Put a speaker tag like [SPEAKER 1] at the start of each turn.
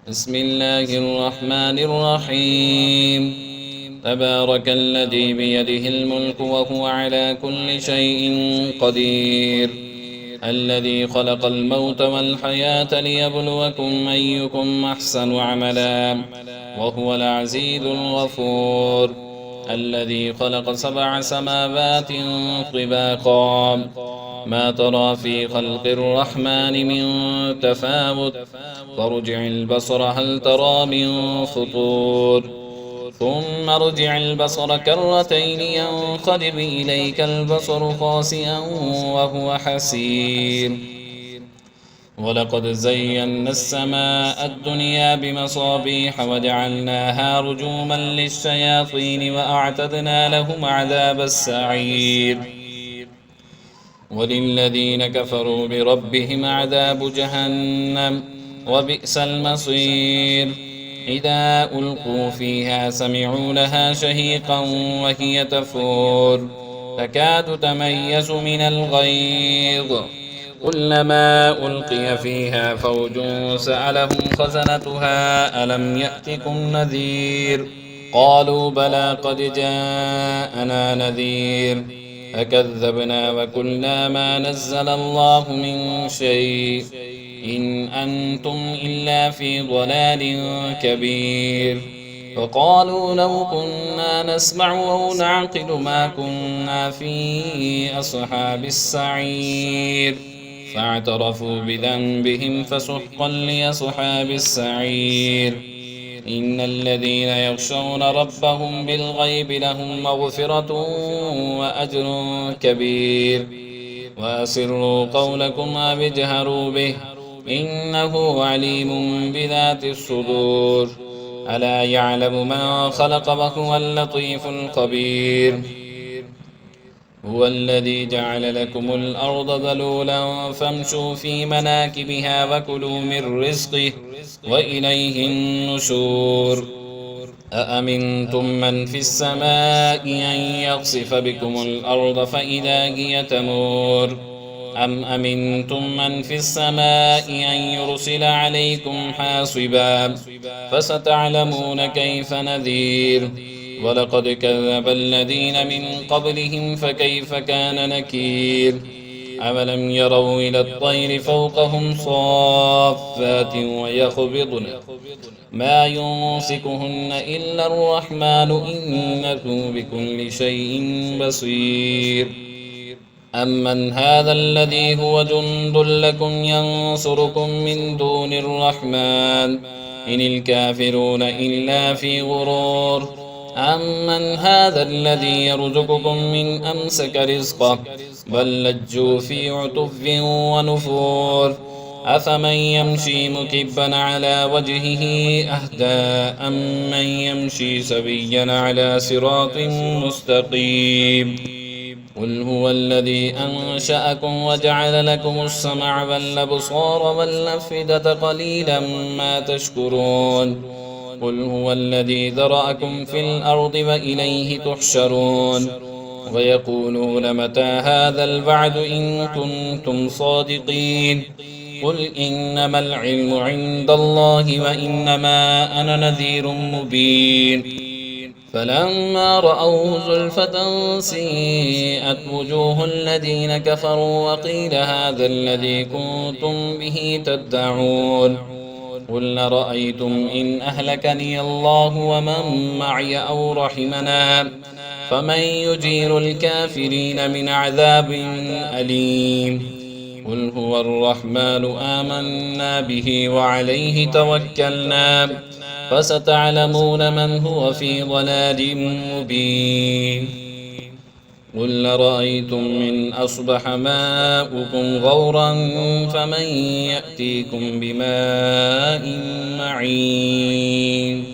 [SPEAKER 1] بسم الله الرحمن الرحيم. تبارك الذي بيده الملك وهو على كل شيء قدير، الذي خلق الموت والحياة ليبلوكم أيكم أحسن عملا، وهو العزيز الغفور، الذي خلق 7 سماوات طباقا، ما ترى في خلق الرحمن من تفاوت، فارجع البصر هل ترى من فطور، ثم ارجع البصر كرتين ينقلب إليك البصر خاسئا وهو حسير. ولقد زينا السماء الدنيا بمصابيح وجعلناها رجوما للشياطين وأعتدنا لهم عذاب السعير. وللذين كفروا بربهم عذاب جهنم وبئس المصير. إذا ألقوا فيها سمعوا لها شهيقا وهي تفور، تكاد تميز من الغيظ، كلما ألقي فيها فوج سألهم خزنتها ألم يأتكم نذير، قالوا بلى قد جاءنا نذير، فكذبنا وقلنا ما نزل الله من شيء إن أنتم إلا في ضلال كبير. وقالوا لو كنا نسمع أو نعقل ما كنا في أصحاب السعير، فاعترفوا بذنبهم فسحقا لأصحاب السعير. إن الذين يخشون ربهم بالغيب لهم مغفرة وأجر كبير. وأسروا قولكم أو اجهروا به إنه عليم بذات الصدور. ألا يعلم من خلق وهو اللطيف الخبير. هو الذي جعل لكم الأرض ذلولا فامشوا في مناكبها وكلوا من رزقه وإليه النشور. أأمنتم من في السماء أن يخسف بكم الأرض فإذا هي تمور، أم أمنتم من في السماء أن يرسل عليكم حاصبا، فستعلمون كيف نذير. ولقد كذب الذين من قبلهم فكيف كان نكير. أولم يروا إلى الطير فوقهم صافات ويخبضن ما يمسكهن إلا الرحمن إنه بكل شيء بصير. أمن هذا الذي هو جند لكم ينصركم من دون الرحمن إن الكافرون إلا في غرور. أمن هذا الذي يرزقكم من أمسك رزقه بل لجوا في عتف ونفور. أفمن يمشي مكبا على وجهه أهدى أمن يمشي سويا على صراط مستقيم. قل هو الذي أنشأكم وجعل لكم السمع والأبصار والأفئدة قليلا ما تشكرون. قل هو الذي ذرأكم في الأرض وإليه تحشرون. ويقولون متى هذا الوعد إن كنتم صادقين. قل إنما العلم عند الله وإنما أنا نذير مبين. فلما رأوه زلفة سيئت وجوه الذين كفروا وقيل هذا الذي كنتم به تدعون. قل رأيتم إن أهلكني الله ومن معي أو رحمنا فمن يجير الكافرين من عذاب أليم. قل هو الرحمن آمنا به وعليه توكلنا فستعلمون من هو في ضلال مبين. قل رأيتم من أصبح ماؤكم غورا فمن يأتيكم بماء معين.